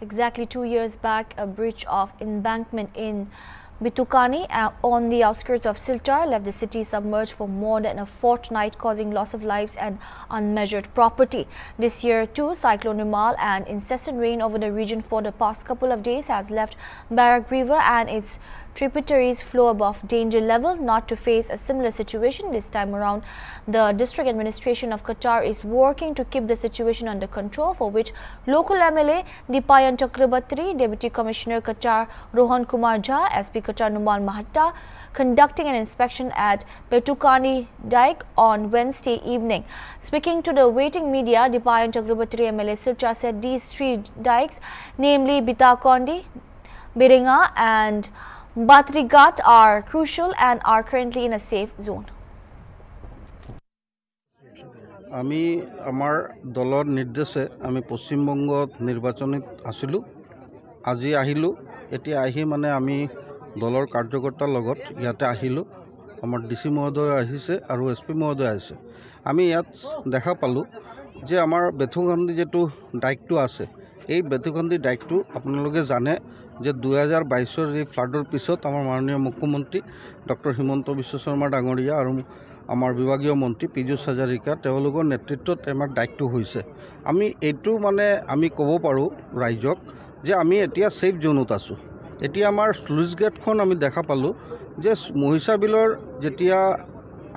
Exactly 2 years back, a breach of embankment in Bitukani on the outskirts of Silchar left the city submerged for more than a fortnight, causing loss of lives and unmeasured property. This year too, Cyclone Remal and incessant rain over the region for the past couple of days has left Barak River and its tributaries flow above danger level. Not to face a similar situation this time around, the district administration of Cachar is working to keep the situation under control, for which local MLA Dipayan Chakrabarti, Deputy Commissioner Cachar Rohan Kumar Jha, SP Cachar Numal Mahatta conducting an inspection at Bitukani Dike on Wednesday evening. Speaking to the waiting media, Dipayan Chakrabarti MLA Silchar said these three dikes, namely Bitakondi, Biringa and Batrigat, are crucial and are currently in a safe zone. আমি আমাৰ দলৰ নিৰ্দেশে আমি পশ্চিম বংগত নিৰ্বাচনত আছিলো আজি আহিলো এতিয়া আহি মানে আমি দলৰ কাৰ্যকৰ্তাৰ লগত ইয়াতে আহিলো আমাৰ ডিসি মহোদয় আহিছে আৰু এসপি মহোদয় আহিছে আমি ইয়াত দেখা পালো যে আমাৰ বেথুকান্দি যেটো ডাইকটো আছে এই বেথুকান্দি ডাইকটো আপোনালোকে জানে যে 2022 ৰ ফ্লাডৰ পিছত আমাৰ মাননীয় মুখ্যমন্ত্ৰী ডক্টৰ হিমন্ত বিশ্ব শৰ্মা ডাঙৰীয়া আৰু আমাৰ বিভাগীয় মন্ত্ৰী পীযুষ হাজাৰিকা তেওঁলোকৰ নেতৃত্বত আমাৰ ডাইকটো হৈছে আমি এইটো মানে আমি ক'ব পাৰো ৰাইজক যে আমি এতিয়া সেফ জোনত আছো এতিয়া আমাৰ স্লুইচ গেটখন আমি দেখা পালো যে মহিষাবিলৰ যেতিয়া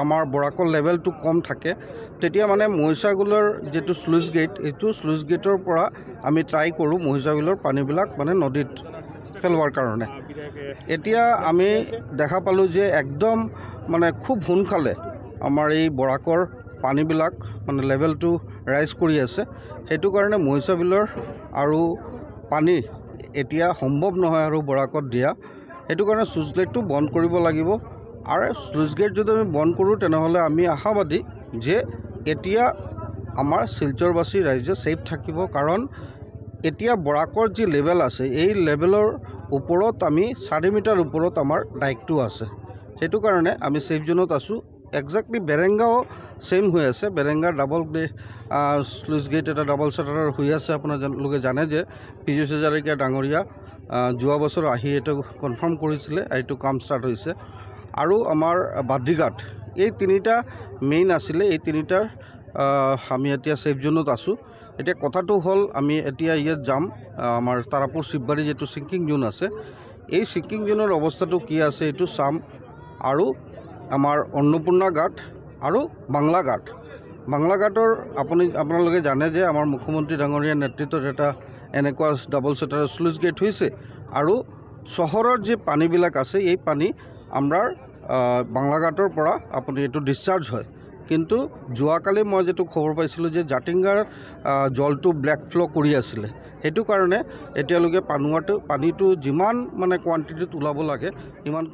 আমাৰ বৰাকৰ লেভেলটো কম থাকে তেতিয়া মানে মহিষাগুলৰ যেটো স্লুইচ গেট এইটো স্লুইচ গেটৰ পৰা আমি ট্ৰাই কৰো মহিষাবিলৰ পানীবিলাক মানে নদীত ফেলৱাৰ কাৰণে এতিয়া আমি দেখা পালো যে একদম মানে খুব সোনকালে আমাৰ এই বৰাকৰ পানীবিলাক মানে লেভেলটো ৰাইজ কৰি আছে হেতু কাৰণে মহিষাবিলৰ আৰু পানী এতিয়া সম্ভৱ নহয় আৰু বৰাকত দিয়া হেতু কাৰণে স্লুইচ গেটটো বন্ধ কৰিব লাগিব আৰু স্লুইচ গেট যদি আমি বন্ধ কৰো তেনেহলে আমি আশাবাদী যে এতিয়া আমাৰ শিলচৰবাসী ৰাইজে সেফ থাকিব কাৰণ এতিয়া বৰাকৰ যি লেভেল আছে এই লেভেলৰ ওপৰত আমি 4 মিটাৰ ওপৰত আমাৰ ডাইকটো আছে হেতু কাৰণে আমি সেফ জোনত আছো এক্স্যাক্টলি বেৰেঙ্গাও সেম হৈ আছে বেৰেঙ্গা ডাবল স্লুইচ গেট এটা ডাবল শাটাৰৰ হৈ আছে আপোনালোকে জানে যে পীযুষ হাজাৰিকা ডাঙৰীয়া যোৱা বছৰ আহি এটা কনফাৰ্ম কৰিছিলে এইটো কাম ষ্টাৰ্ট হৈছে আৰু আমাৰ বাদ্ৰিঘাট এই তিনিটা মেইন আছিল এই তিনিটাৰ আমি এতিয়া সেফ জোনত আছো এতিয়া কথাটো হল আমি এতিয়া ইয়াত যাম আমাৰ তাৰাপুৰ শিববাৰী যেটো সিঙ্কিং জোন আছে এই সিঙ্কিং জোনৰ অৱস্থাটো কি আছে এটো চাম আৰু আমাৰ অন্নপূৰ্ণা ঘাট আৰু বাংলা ঘাটৰ আপোনালোকে জানে যে আমাৰ মুখ্যমন্ত্ৰী ডাঙৰীয়া নেতৃত্বত এটা এনেকুৱা ডাবল শাটাৰ স্লুইচ গেট হৈছে আৰু চহৰৰ যে পানীবিলাক আছে এই পানী আমাৰ বাংলা ঘাটৰ পৰা আপুনি এটো ডিসচাৰ্জ হয় কিন্তু যোৱাকালি মই যেটো খবৰ পাইছিলো যে জাটিংগাৰ জলটো ব্ল্যাক ফ্লো কৰি আছিল হেতু কাৰণে এতিয়ালৈকে পানীটো যিমান মানে কোৱান্টিটিত উলাব লাগে ইমান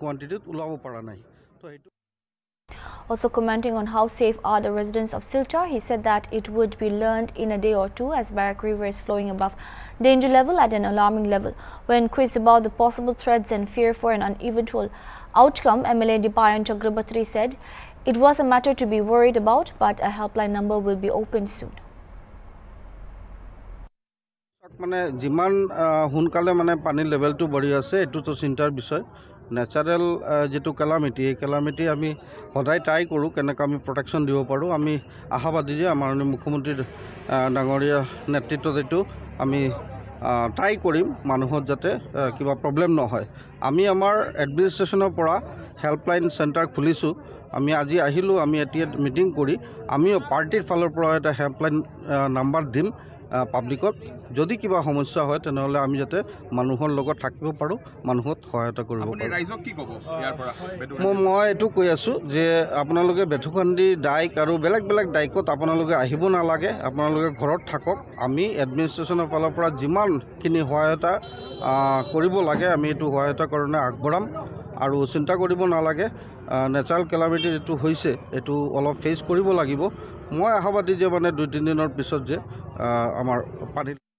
কোৱান্টিটিত উলাব পৰা নাই তো হেতু Also commenting on how safe are the residents of Silchar, he said that it would be learned in a day or two as Barak River is flowing above danger level at an alarming level. When quizzed about the possible threats and fear for an uneventual outcome, MLA Dipayan Chakrabarti said it was a matter to be worried about, but a helpline number will be opened soon. মানে যিমান হুনকালে মানে পানীৰ লেভেলটো বঢ়ি আছে এটো তো চিন্তাৰ বিষয় ন্যাচাৰাল যেটো ক্যালামিটি এই ক্যালামিটি আমি সদায় ট্ৰাই কৰো কেনেকৈ আমি প্ৰটেকচন দিব পাৰো আমি আশাবাদী যে আমাৰ মুখ্যমন্ত্ৰী ডাঙৰীয়া নেতৃত্বত এটো আমি ট্ৰাই কৰিম মানুহৰ যাতে কিবা প্ৰবলেম নহয় আমি আমাৰ এডমিনিষ্ট্ৰেচনৰ পৰা হেল্পলাইন চেণ্টাৰ খুলিছো আমি আজি আহিলো আমি এতিয়া মিটিং কৰি আমি পাৰ্টিৰ ফালৰ পৰা এটা হেল্পলাইন নাম্বাৰ দিম পাব্লিকত যদি কিবা সমস্যা হয় তেনেহলে আমি যাতে মানুহৰ লগত থাকিব পাৰো মানুহক সহায়তা কৰিব পাৰো ৰাইজক কি ক'ব ইয়াৰ পৰা মই এটো কৈ আছো যে আপোনালোকে বেথুকান্দি ডাইক আৰু বেলেগ ডাইকত আপোনালোকে আহিব নালাগে আপোনালোকে ঘৰত থাকক আমি এডমিনিষ্ট্ৰেচনৰ ফালৰ পৰা যিমানখিনি সহায়তা কৰিব লাগে আমি এটো সহায়তা কাৰণে আগবঢ়াম আৰু চিন্তা কৰিব নালাগে ন্যাচাৰাল ক্যালামিটি যেটো হৈছে এটো অলপ ফেস কৰিব লাগিব মই আশাবাদী যে মানে 2-3 দিনৰ পিছত যে আমাৰ পানী